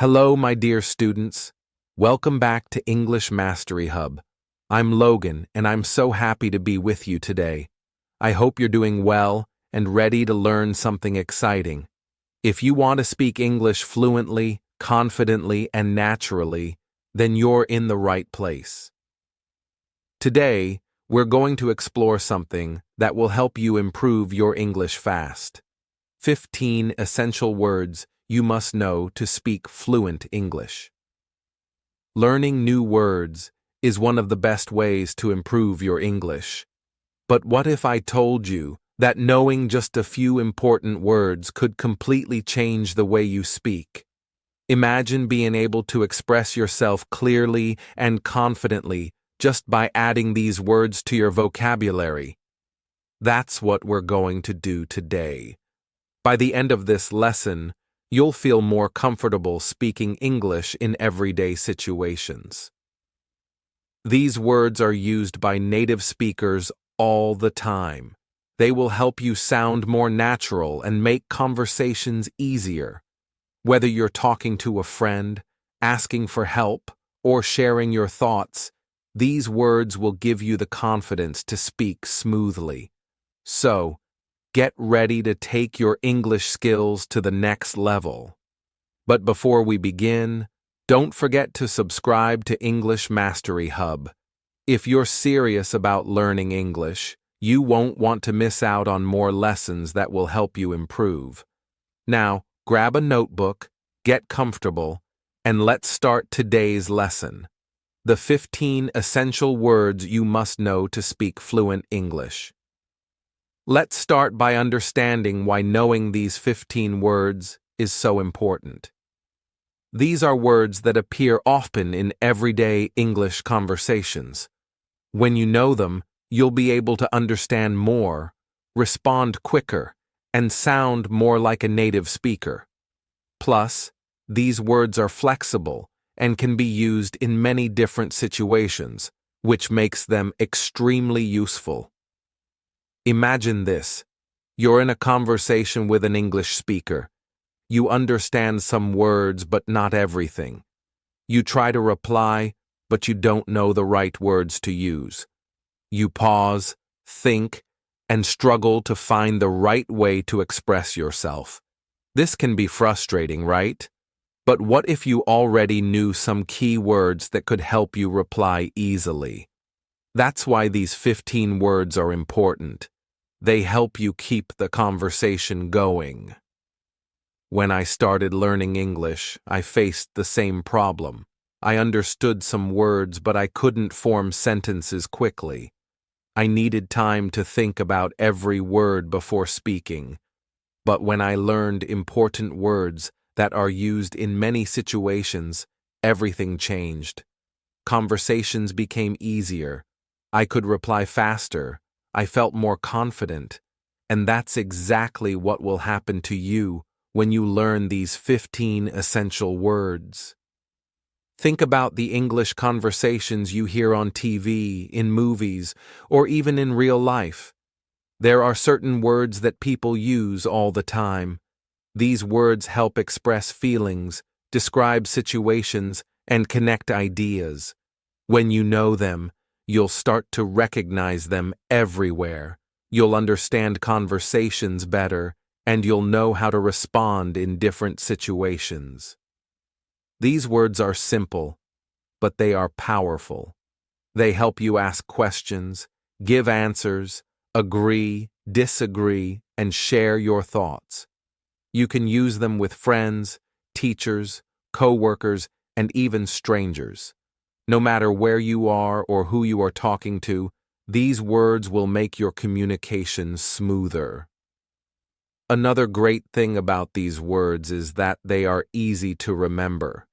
Hello, my dear students. Welcome back to English Mastery Hub. I'm Logan, and I'm so happy to be with you today. I hope you're doing well and ready to learn something exciting. If you want to speak English fluently, confidently, and naturally, then you're in the right place. Today, we're going to explore something that will help you improve your English fast. 15 essential words you must know to speak fluent English. Learning new words is one of the best ways to improve your English. But what if I told you that knowing just a few important words could completely change the way you speak? Imagine being able to express yourself clearly and confidently just by adding these words to your vocabulary. That's what we're going to do today. By the end of this lesson, you'll feel more comfortable speaking English in everyday situations. These words are used by native speakers all the time. They will help you sound more natural and make conversations easier. Whether you're talking to a friend, asking for help, or sharing your thoughts, these words will give you the confidence to speak smoothly. So, get ready to take your English skills to the next level. But before we begin, don't forget to subscribe to English Mastery Hub. If you're serious about learning English, you won't want to miss out on more lessons that will help you improve. Now, grab a notebook, get comfortable, and let's start today's lesson. The 15 essential words you must know to speak fluent English. Let's start by understanding why knowing these 15 words is so important. These are words that appear often in everyday English conversations. When you know them, you'll be able to understand more, respond quicker, and sound more like a native speaker. Plus, these words are flexible and can be used in many different situations, which makes them extremely useful. Imagine this. You're in a conversation with an English speaker. You understand some words but not everything. You try to reply, but you don't know the right words to use. You pause, think, and struggle to find the right way to express yourself. This can be frustrating, right? But what if you already knew some key words that could help you reply easily? That's why these 15 words are important. They help you keep the conversation going. When I started learning English, I faced the same problem. I understood some words, but I couldn't form sentences quickly. I needed time to think about every word before speaking. But when I learned important words that are used in many situations, everything changed. Conversations became easier. I could reply faster. I felt more confident. And that's exactly what will happen to you when you learn these 15 essential words. Think about the English conversations you hear on TV, in movies, or even in real life. There are certain words that people use all the time. These words help express feelings, describe situations, and connect ideas. When you know them, you'll start to recognize them everywhere. You'll understand conversations better, and you'll know how to respond in different situations. These words are simple, but they are powerful. They help you ask questions, give answers, agree, disagree, and share your thoughts. You can use them with friends, teachers, co-workers, and even strangers. No matter where you are or who you are talking to, these words will make your communication smoother. Another great thing about these words is that they are easy to remember.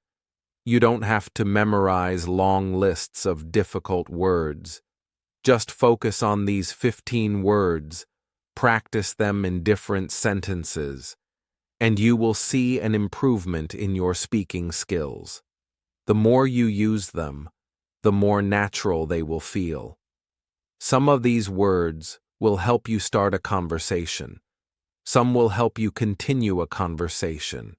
You don't have to memorize long lists of difficult words. Just focus on these 15 words, practice them in different sentences, and you will see an improvement in your speaking skills. The more you use them, the more natural they will feel. Some of these words will help you start a conversation. Some will help you continue a conversation.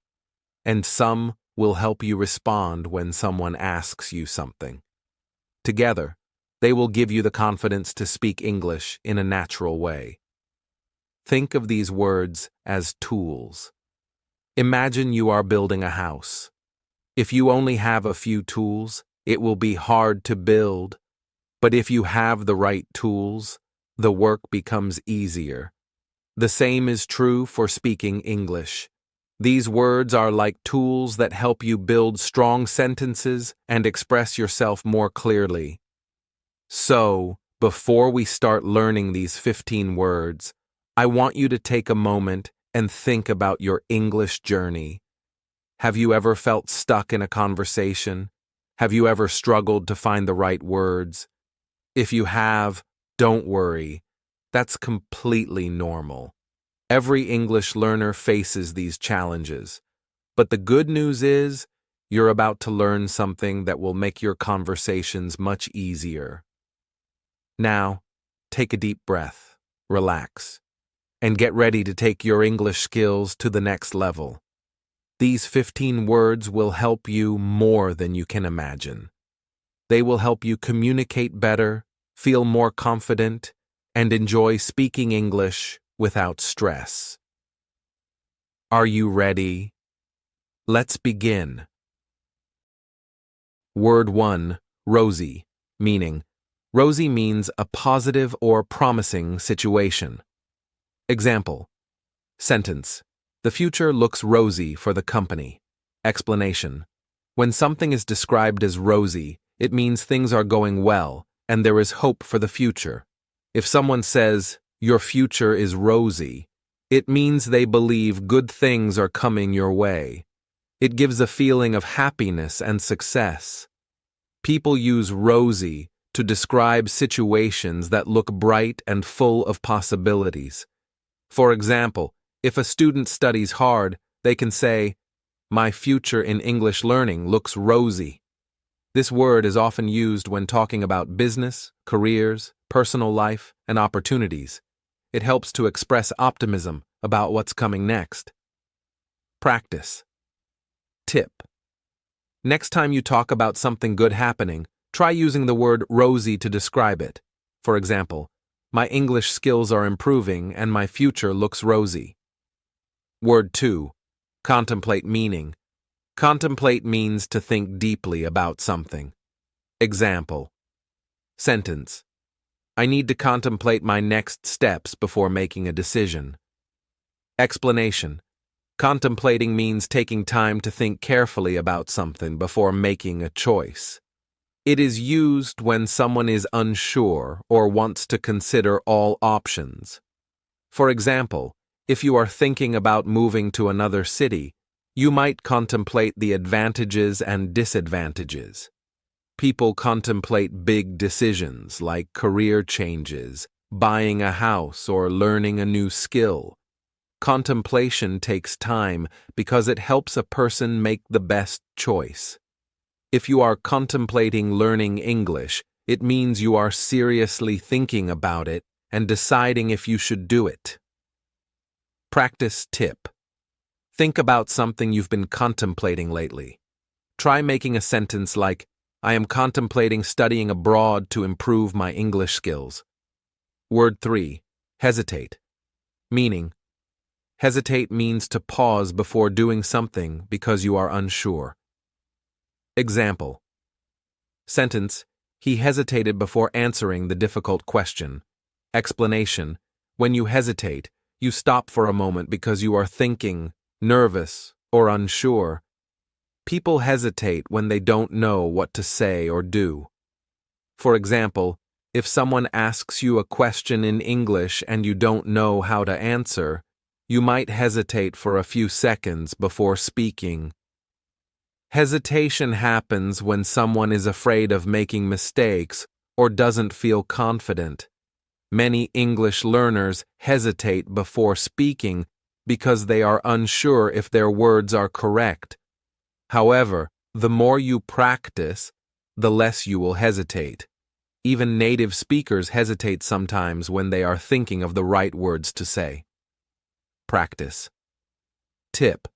And some will help you respond when someone asks you something. Together, they will give you the confidence to speak English in a natural way. Think of these words as tools. Imagine you are building a house. If you only have a few tools, it will be hard to build. But if you have the right tools, the work becomes easier. The same is true for speaking English. These words are like tools that help you build strong sentences and express yourself more clearly. So, before we start learning these 15 words, I want you to take a moment and think about your English journey. Have you ever felt stuck in a conversation? Have you ever struggled to find the right words? If you have, don't worry. That's completely normal. Every English learner faces these challenges. But the good news is, you're about to learn something that will make your conversations much easier. Now, take a deep breath, relax, and get ready to take your English skills to the next level. These 15 words will help you more than you can imagine. They will help you communicate better, feel more confident, and enjoy speaking English without stress. Are you ready? Let's begin. Word 1, rosy, meaning. Rosy means a positive or promising situation. Example. Sentence. The future looks rosy for the company. Explanation. When something is described as rosy, it means things are going well and there is hope for the future. If someone says, "Your future is rosy," it means they believe good things are coming your way. It gives a feeling of happiness and success. People use rosy to describe situations that look bright and full of possibilities. For example, if a student studies hard, they can say, "My future in English learning looks rosy." This word is often used when talking about business, careers, personal life, and opportunities. It helps to express optimism about what's coming next. Practice. Tip. Next time you talk about something good happening, try using the word rosy to describe it. For example, "My English skills are improving and my future looks rosy." Word 2. Contemplate meaning. Contemplate means to think deeply about something. Example. Sentence. I need to contemplate my next steps before making a decision. Explanation. Contemplating means taking time to think carefully about something before making a choice. It is used when someone is unsure or wants to consider all options. For example, if you are thinking about moving to another city, you might contemplate the advantages and disadvantages. People contemplate big decisions like career changes, buying a house, or learning a new skill. Contemplation takes time because it helps a person make the best choice. If you are contemplating learning English, it means you are seriously thinking about it and deciding if you should do it. Practice tip. Think about something you've been contemplating lately. Try making a sentence like, "I am contemplating studying abroad to improve my English skills." Word 3. Hesitate. Meaning. Hesitate means to pause before doing something because you are unsure. Example. Sentence. He hesitated before answering the difficult question. Explanation. When you hesitate, you stop for a moment because you are thinking, nervous, or unsure. People hesitate when they don't know what to say or do. For example, if someone asks you a question in English and you don't know how to answer, you might hesitate for a few seconds before speaking. Hesitation happens when someone is afraid of making mistakes or doesn't feel confident. Many English learners hesitate before speaking because they are unsure if their words are correct. However, the more you practice, the less you will hesitate. Even native speakers hesitate sometimes when they are thinking of the right words to say. Practice. Tip.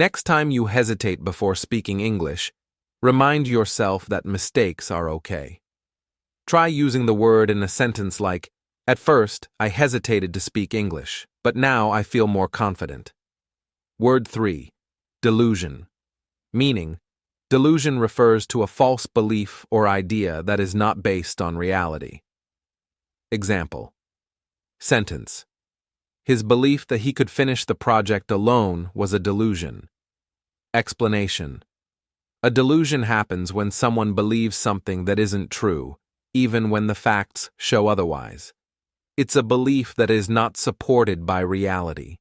Next time you hesitate before speaking English, remind yourself that mistakes are okay. Try using the word in a sentence like, "At first, I hesitated to speak English, but now I feel more confident." Word 3. Delusion. Meaning, delusion refers to a false belief or idea that is not based on reality. Example. Sentence. His belief that he could finish the project alone was a delusion. Explanation. A delusion happens when someone believes something that isn't true, even when the facts show otherwise. It's a belief that is not supported by reality.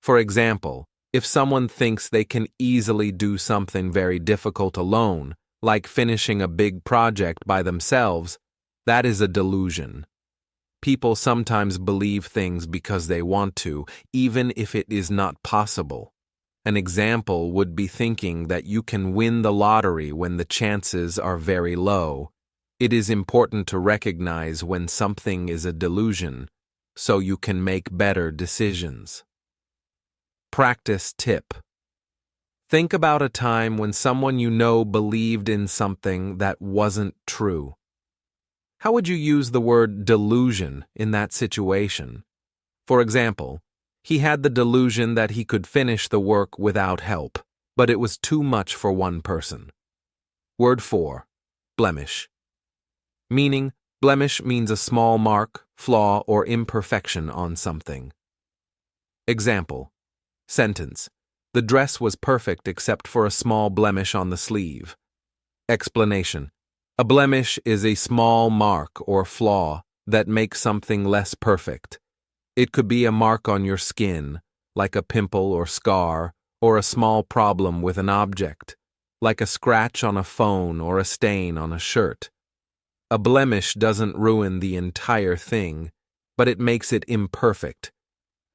For example, if someone thinks they can easily do something very difficult alone, like finishing a big project by themselves, that is a delusion. People sometimes believe things because they want to, even if it is not possible. An example would be thinking that you can win the lottery when the chances are very low. It is important to recognize when something is a delusion, so you can make better decisions. Practice tip. Think about a time when someone you know believed in something that wasn't true. How would you use the word delusion in that situation? For example, he had the delusion that he could finish the work without help, but it was too much for one person. Word 4. Blemish. Meaning, blemish means a small mark, flaw, or imperfection on something. Example. Sentence. The dress was perfect except for a small blemish on the sleeve. Explanation. A blemish is a small mark or flaw that makes something less perfect. It could be a mark on your skin, like a pimple or scar, or a small problem with an object, like a scratch on a phone or a stain on a shirt. A blemish doesn't ruin the entire thing, but it makes it imperfect.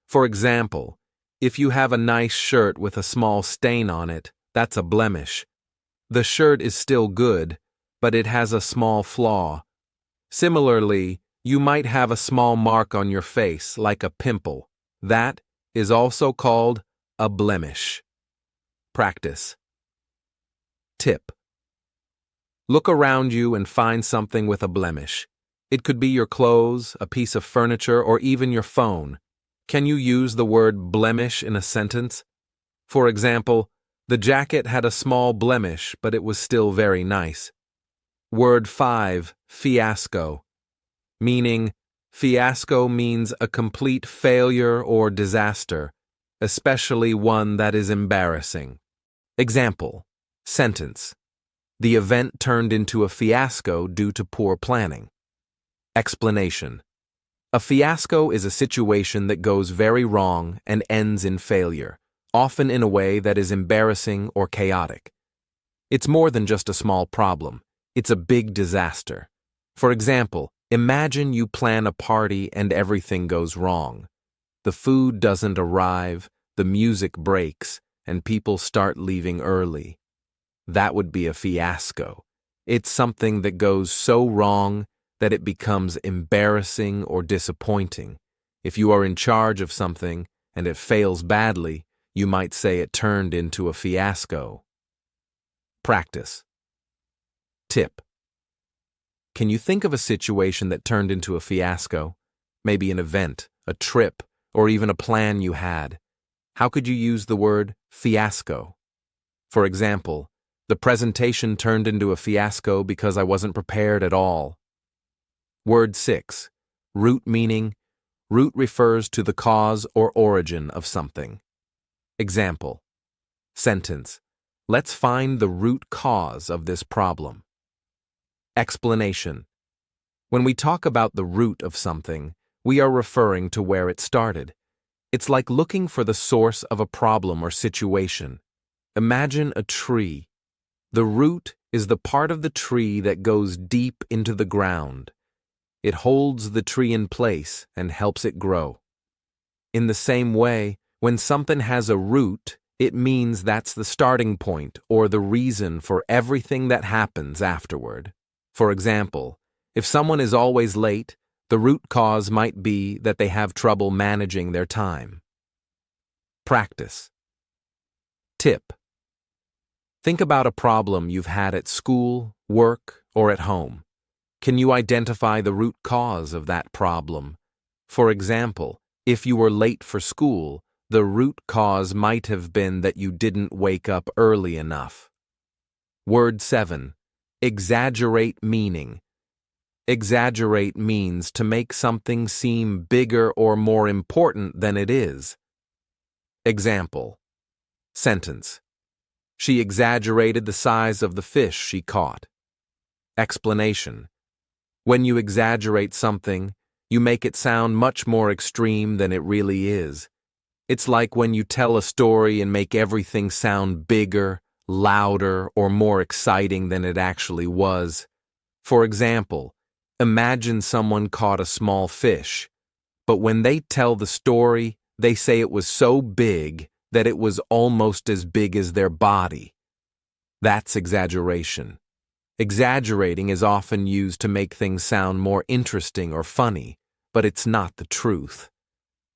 For example, if you have a nice shirt with a small stain on it, that's a blemish. The shirt is still good, but it has a small flaw. Similarly, you might have a small mark on your face, like a pimple. That is also called a blemish. Practice. Tip. Look around you and find something with a blemish. It could be your clothes, a piece of furniture, or even your phone. Can you use the word blemish in a sentence? For example, the jacket had a small blemish, but it was still very nice. Word 5. Fiasco. Meaning, fiasco means a complete failure or disaster, especially one that is embarrassing. Example. Sentence. The event turned into a fiasco due to poor planning. Explanation. A fiasco is a situation that goes very wrong and ends in failure, often in a way that is embarrassing or chaotic. It's more than just a small problem. It's a big disaster. For example, imagine you plan a party and everything goes wrong. The food doesn't arrive, the music breaks, and people start leaving early. That would be a fiasco. It's something that goes so wrong that it becomes embarrassing or disappointing. If you are in charge of something and it fails badly, you might say it turned into a fiasco. Practice. Tip. Can you think of a situation that turned into a fiasco? Maybe an event, a trip, or even a plan you had. How could you use the word fiasco? For example, the presentation turned into a fiasco because I wasn't prepared at all. Word 6. Root meaning. Root refers to the cause or origin of something. Example. Sentence. Let's find the root cause of this problem. Explanation. When we talk about the root of something, we are referring to where it started. It's like looking for the source of a problem or situation. Imagine a tree. The root is the part of the tree that goes deep into the ground. It holds the tree in place and helps it grow. In the same way, when something has a root, it means that's the starting point or the reason for everything that happens afterward. For example, if someone is always late, the root cause might be that they have trouble managing their time. Practice. Tip. Think about a problem you've had at school, work, or at home. Can you identify the root cause of that problem? For example, if you were late for school, the root cause might have been that you didn't wake up early enough. Word 7. Exaggerate meaning. Exaggerate means to make something seem bigger or more important than it is. Example. Sentence. She exaggerated the size of the fish she caught. Explanation. When you exaggerate something, you make it sound much more extreme than it really is. It's like when you tell a story and make everything sound bigger, louder, or more exciting than it actually was. For example, imagine someone caught a small fish, but when they tell the story, they say it was so big that it was almost as big as their body. That's exaggeration. Exaggerating is often used to make things sound more interesting or funny, but it's not the truth.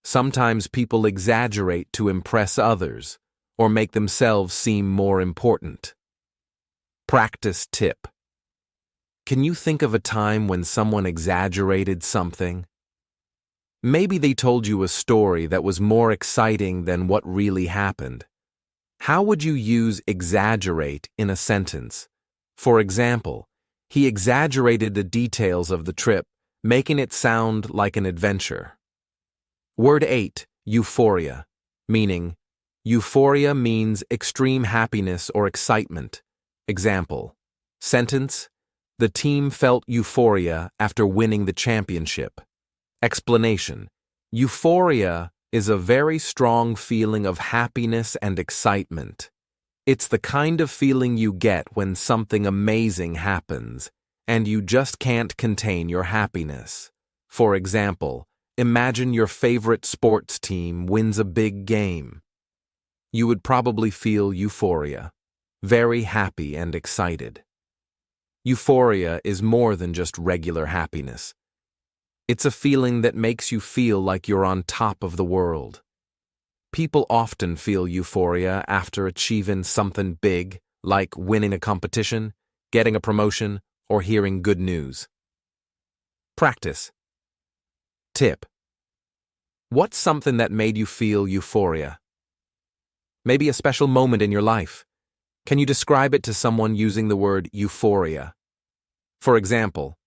Sometimes people exaggerate to impress others or make themselves seem more important. Practice tip. Can you think of a time when someone exaggerated something? Maybe they told you a story that was more exciting than what really happened. How would you use exaggerate in a sentence? For example, he exaggerated the details of the trip, making it sound like an adventure. Word 8. Euphoria. Meaning, euphoria means extreme happiness or excitement. Example. Sentence. The team felt euphoria after winning the championship. Explanation. Euphoria is a very strong feeling of happiness and excitement. It's the kind of feeling you get when something amazing happens, and you just can't contain your happiness. For example, imagine your favorite sports team wins a big game. You would probably feel euphoria, very happy and excited. Euphoria is more than just regular happiness. It's a feeling that makes you feel like you're on top of the world. People often feel euphoria after achieving something big, like winning a competition, getting a promotion, or hearing good news. Practice. Tip. What's something that made you feel euphoria? Maybe a special moment in your life. Can you describe it to someone using the word euphoria? For example,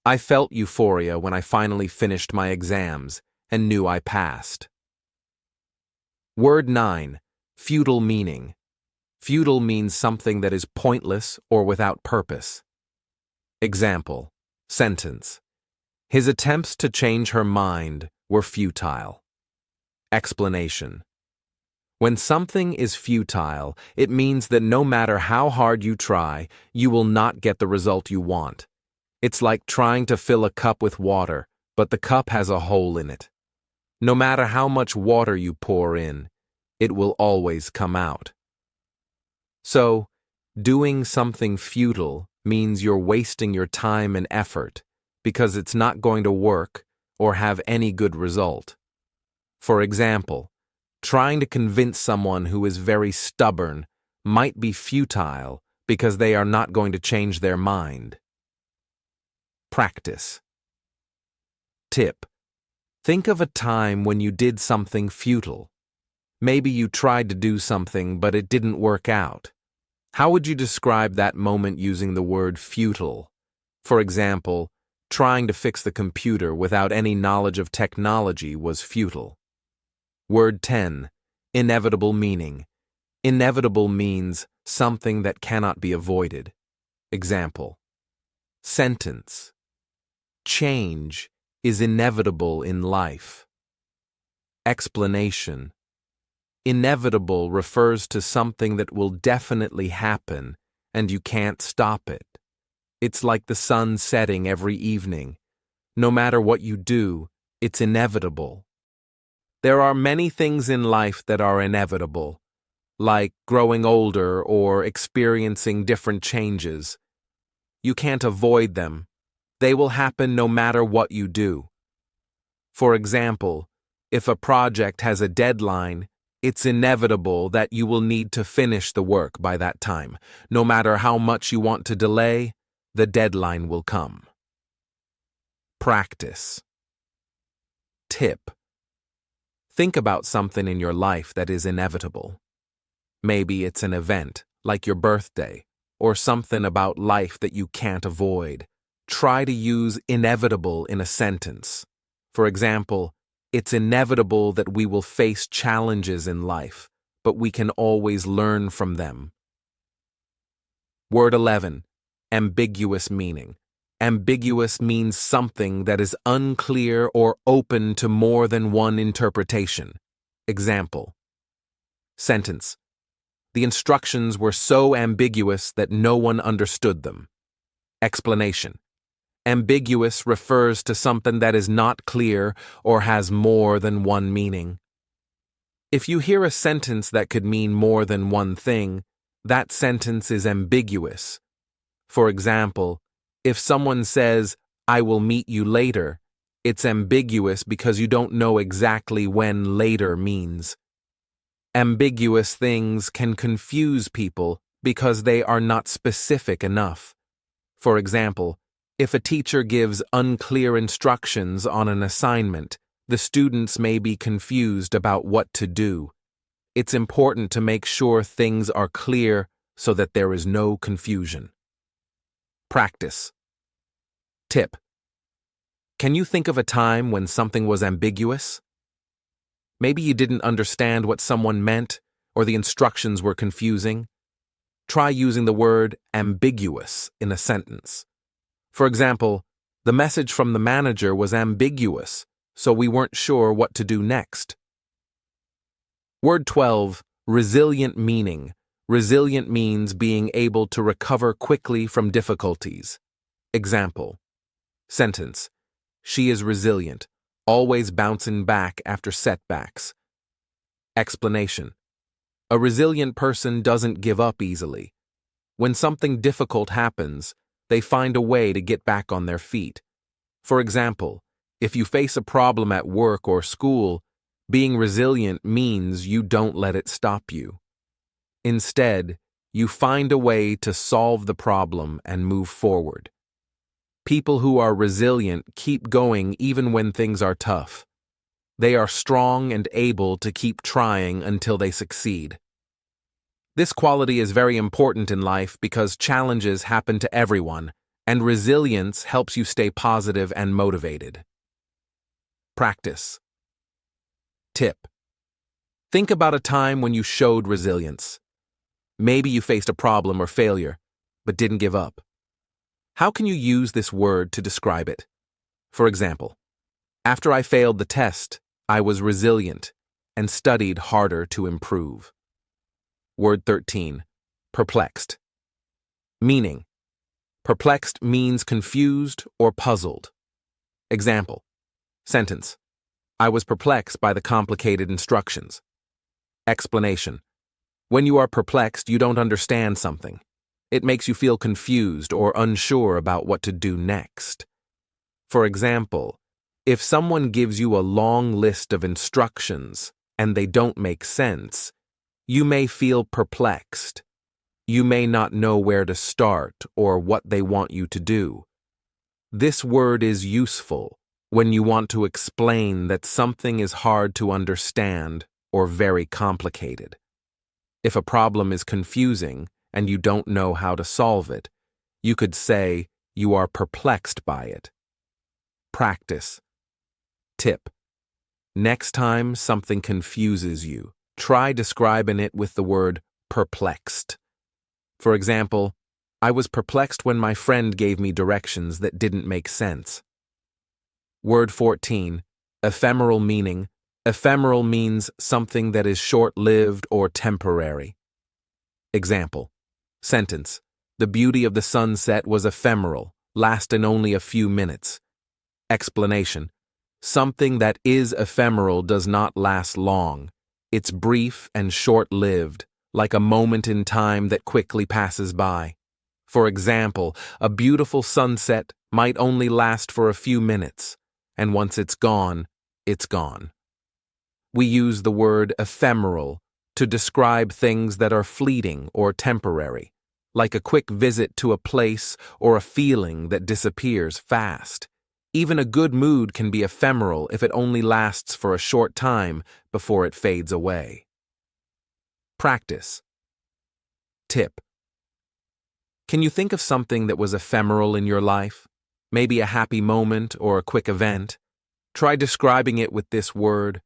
I felt euphoria when I finally finished my exams and knew I passed. Word 9. Futile meaning. Futile means something that is pointless or without purpose. Example. Sentence. His attempts to change her mind were futile. Explanation. When something is futile, it means that no matter how hard you try, you will not get the result you want. It's like trying to fill a cup with water, but the cup has a hole in it. No matter how much water you pour in, it will always come out. So, doing something futile means you're wasting your time and effort because it's not going to work or have any good result. For example, trying to convince someone who is very stubborn might be futile because they are not going to change their mind. Practice. Tip. Think of a time when you did something futile. Maybe you tried to do something, but it didn't work out. How would you describe that moment using the word futile? For example, trying to fix the computer without any knowledge of technology was futile. Word 10. Inevitable meaning. Inevitable means something that cannot be avoided. Example. Sentence. Change is inevitable in life. Explanation. Inevitable refers to something that will definitely happen and you can't stop it. It's like the sun setting every evening. No matter what you do, it's inevitable. There are many things in life that are inevitable, like growing older or experiencing different changes. You can't avoid them. They will happen no matter what you do. For example, if a project has a deadline, It's inevitable that you will need to finish the work by that time. No matter how much you want to delay, the deadline will come. Practice. Tip. Think about something in your life that is inevitable. Maybe it's an event, like your birthday, or something about life that you can't avoid. Try to use inevitable in a sentence. For example, it's inevitable that we will face challenges in life, but we can always learn from them. Word 11. Ambiguous meaning. Ambiguous means something that is unclear or open to more than one interpretation. Example. Sentence. The instructions were so ambiguous that no one understood them. Explanation. Ambiguous refers to something that is not clear or has more than one meaning. If you hear a sentence that could mean more than one thing, that sentence is ambiguous. For example, if someone says, "I will meet you later," it's ambiguous because you don't know exactly when later means. Ambiguous things can confuse people because they are not specific enough. For example, if a teacher gives unclear instructions on an assignment, the students may be confused about what to do. It's important to make sure things are clear so that there is no confusion. Practice. Tip. Can you think of a time when something was ambiguous? Maybe you didn't understand what someone meant, or the instructions were confusing. Try using the word ambiguous in a sentence. For example, the message from the manager was ambiguous, so we weren't sure what to do next. Word 12. Resilient meaning. Resilient means being able to recover quickly from difficulties. Example. Sentence. She is resilient, always bouncing back after setbacks. Explanation. A resilient person doesn't give up easily. When something difficult happens, they find a way to get back on their feet. For example, if you face a problem at work or school, being resilient means you don't let it stop you. Instead, you find a way to solve the problem and move forward. People who are resilient keep going even when things are tough. They are strong and able to keep trying until they succeed. This quality is very important in life because challenges happen to everyone, and resilience helps you stay positive and motivated. Practice. Tip. Think about a time when you showed resilience. Maybe you faced a problem or failure, but didn't give up. How can you use this word to describe it? For example, after I failed the test, I was resilient and studied harder to improve. Word 13. Perplexed. Meaning. Perplexed means confused or puzzled. Example. Sentence. I was perplexed by the complicated instructions. Explanation. When you are perplexed, you don't understand something. It makes you feel confused or unsure about what to do next. For example, if someone gives you a long list of instructions and they don't make sense, you may feel perplexed. You may not know where to start or what they want you to do. This word is useful when you want to explain that something is hard to understand or very complicated. If a problem is confusing and you don't know how to solve it, you could say you are perplexed by it. Practice. Tip. Next time something confuses you, try describing it with the word perplexed. For example, I was perplexed when my friend gave me directions that didn't make sense. Word 14. Ephemeral meaning. Ephemeral means something that is short-lived or temporary. Example. Sentence. The beauty of the sunset was ephemeral, lasting only a few minutes. Explanation. Something that is ephemeral does not last long. It's brief and short-lived, like a moment in time that quickly passes by. For example, a beautiful sunset might only last for a few minutes, and once it's gone, it's gone. We use the word ephemeral to describe things that are fleeting or temporary, like a quick visit to a place or a feeling that disappears fast. Even a good mood can be ephemeral if it only lasts for a short time before it fades away. Practice. Tip. Can you think of something that was ephemeral in your life? Maybe a happy moment or a quick event? Try describing it with this word.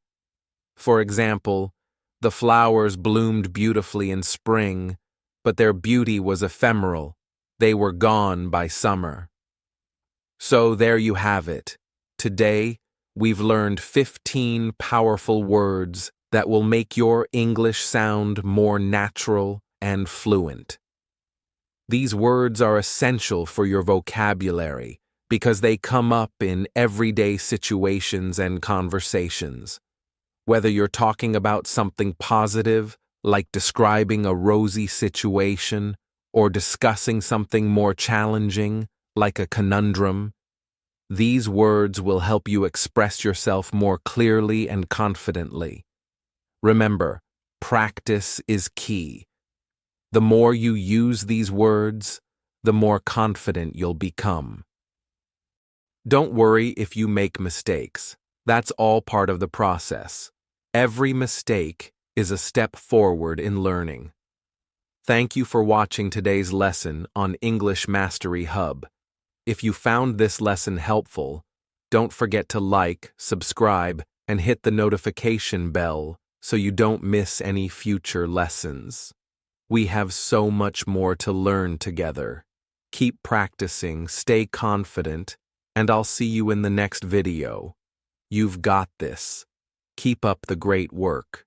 For example, the flowers bloomed beautifully in spring, but their beauty was ephemeral. They were gone by summer. So there you have it. Today, we've learned 15 powerful words that will make your English sound more natural and fluent. These words are essential for your vocabulary because they come up in everyday situations and conversations. Whether you're talking about something positive, like describing a rosy situation, or discussing something more challenging, like a conundrum, these words will help you express yourself more clearly and confidently. Remember, practice is key. The more you use these words, the more confident you'll become. Don't worry if you make mistakes. That's all part of the process. Every mistake is a step forward in learning. Thank you for watching today's lesson on English Mastery Hub. If you found this lesson helpful, don't forget to like, subscribe, and hit the notification bell so you don't miss any future lessons. We have so much more to learn together. Keep practicing, stay confident, and I'll see you in the next video. You've got this. Keep up the great work.